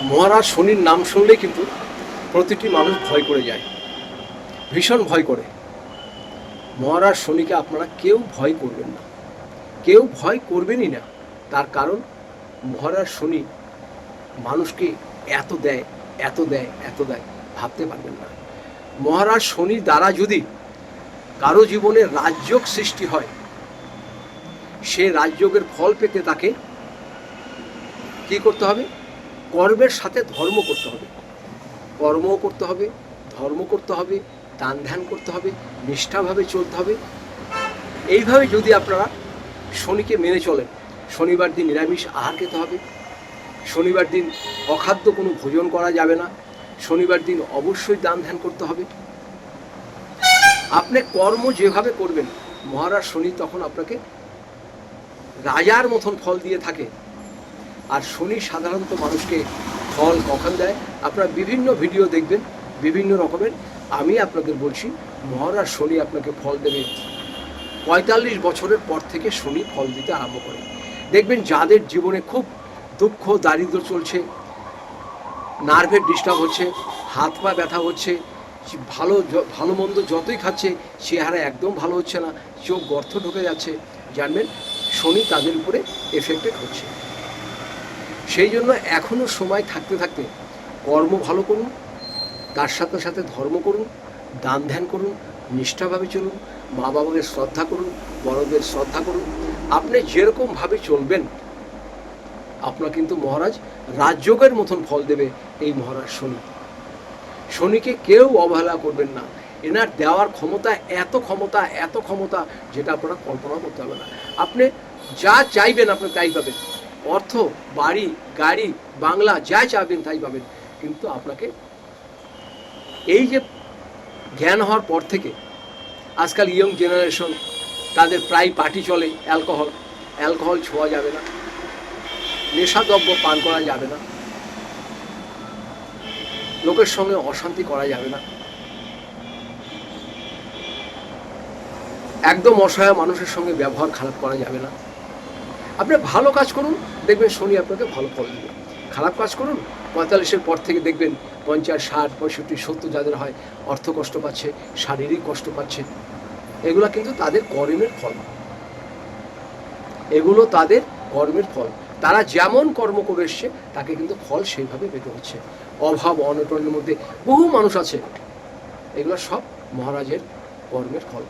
মহারাজ শনির নাম শুনলেই কিন্তু প্রতিটি মানুষ ভয় করে যায়, ভীষণ ভয় করে। মহারাজ শনিকে আপনারা কেউ ভয় করবেন না, কেউ ভয় করবেনই না। তার কারণ মহারাজ শনি মানুষকে এত দেয়, এত দেয়, এত দেয়, ভাবতে পারবেন না। মহারাজ শনির দ্বারা যদি কারো জীবনে রাজযোগ সৃষ্টি হয়, সে রাজযোগের ফল পেতে তাকে কি করতে হবে? কর্মের সাথে ধর্ম করতে হবে, কর্মও করতে হবে, ধর্ম করতে হবে, দান ধ্যান করতে হবে, নিষ্ঠাভাবে চলতে হবে। এইভাবে যদি আপনারা শনিকে মেনে চলেন, শনিবার দিন নিরামিষ আহার খেতে হবে, শনিবার দিন অখাদ্য কোনো ভোজন করা যাবে না, শনিবার দিন অবশ্যই দান ধ্যান করতে হবে। আপনি কর্ম যেভাবে করবেন মহারাজ শনি তখন আপনাকে রাজার মতন ফল দিয়ে থাকে। আর শনি সাধারণত মানুষকে ফল কখন দেয় আপনারা বিভিন্ন ভিডিও দেখবেন, বিভিন্ন রকমের। আমি আপনাদের বলছি মহারাজ শনি আপনাকে ফল দেবে ৪৫ বছরের পর থেকে শনি ফল দিতে আরম্ভ করে। দেখবেন যাদের জীবনে খুব দুঃখ দারিদ্র চলছে, নার্ভের ডিস্টার্ব হচ্ছে, হাত পা ব্যথা হচ্ছে, ভালো মন্দ যতই খাচ্ছে চেহারা একদম ভালো হচ্ছে না, চোখ গর্ত ঢুকে যাচ্ছে, জানবেন শনি তাদের উপরে এফেক্টেড হচ্ছে। সেই জন্য এখনও সময় থাকতে থাকতে কর্ম ভালো করুন, তার সাথে সাথে ধর্ম করুন, দান ধ্যান করুন, নিষ্ঠাভাবে চলুন, মা বাবাকে শ্রদ্ধা করুন, বড়দের শ্রদ্ধা করুন। আপনি যেরকমভাবে চলবেন আপনার কিন্তু মহারাজ রাজযোগের মতন ফল দেবে এই মহারাজ শনি। শনিকে কেউ অবহেলা করবেন না, এনার দেওয়ার ক্ষমতা এত ক্ষমতা, এত ক্ষমতা যেটা আপনারা কল্পনা করতে হবে না। আপনি যা চাইবেন আপনি তাই পাবেন, অর্থ, বাড়ি, গাড়ি, বাংলা যা চাইবেন তাই পাবেন। কিন্তু আপনাকে এই যে জ্ঞান হওয়ার পর থেকে আজকাল ইয়ং জেনারেশন তাদের প্রায় পার্টি চলে, অ্যালকোহল ছোঁয়া যাবে না, নেশাদ্রব্য পান করা যাবে না, লোকের সঙ্গে অশান্তি করা যাবে না, একদম অসহায় মানুষের সঙ্গে ব্যবহার খারাপ করা যাবে না। আপনি ভালো কাজ করুন, দেখবেন শনি আপনাকে ভালো ফল দেবে। খারাপ কাজ করুন, ৪৫-এর পর থেকে দেখবেন ৫০, ৬০, ৬৫, ৭০ যাদের হয় অর্থ কষ্ট পাচ্ছে, শারীরিক কষ্ট পাচ্ছে, এগুলো কিন্তু তাদের কর্মের ফল, এগুলো তাদের কর্মের ফল। তারা যেমন কর্ম করে এসছে তাকে কিন্তু ফল সেইভাবে পেতে হচ্ছে। অভাব অনটনের মধ্যে বহু মানুষ আছে, এগুলো সব মহারাজের কর্মের ফল।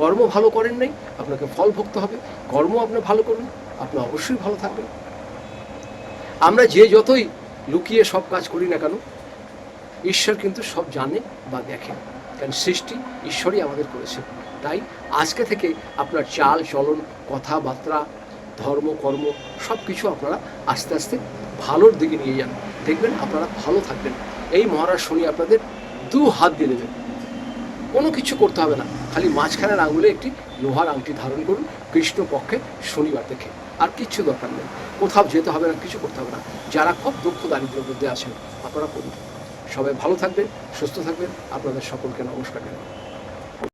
কর্ম ভালো করেন নাই, আপনাকে ফল ভুগতে হবে। কর্ম আপনি ভালো করুন, আপনি অবশ্যই ভালো থাকবেন। আমরা যে যতই লুকিয়ে সব কাজ করি না কেন, ঈশ্বর কিন্তু সব জানে বা দেখেন, কারণ সৃষ্টি ঈশ্বরই আমাদের করেছে। তাই আজকে থেকে আপনার চাল চলন, কথাবার্তা, ধর্ম কর্ম সব কিছু আপনারা আস্তে আস্তে ভালোর দিকে নিয়ে যান, দেখবেন আপনারা ভালো থাকবেন। এই মহারাজ শনি আপনাদের 2 হাত দিয়ে দেবেন, কোনো কিছু করতে হবে না, খালি মাঝখানের আঙুলে একটি লোহার আংটি ধারণ করুন কৃষ্ণপক্ষে শনিবার দেখে, আর কিচ্ছু দরকার নেই, কোথাও যেতে হবে না, কিছু করতে হবে না। যারা খুব দুঃখ দারিদ্র্যের মধ্যে আছেন আপনারা করুন। সবাই ভালো থাকবেন, সুস্থ থাকবেন, আপনাদের সকলকে নমস্কার।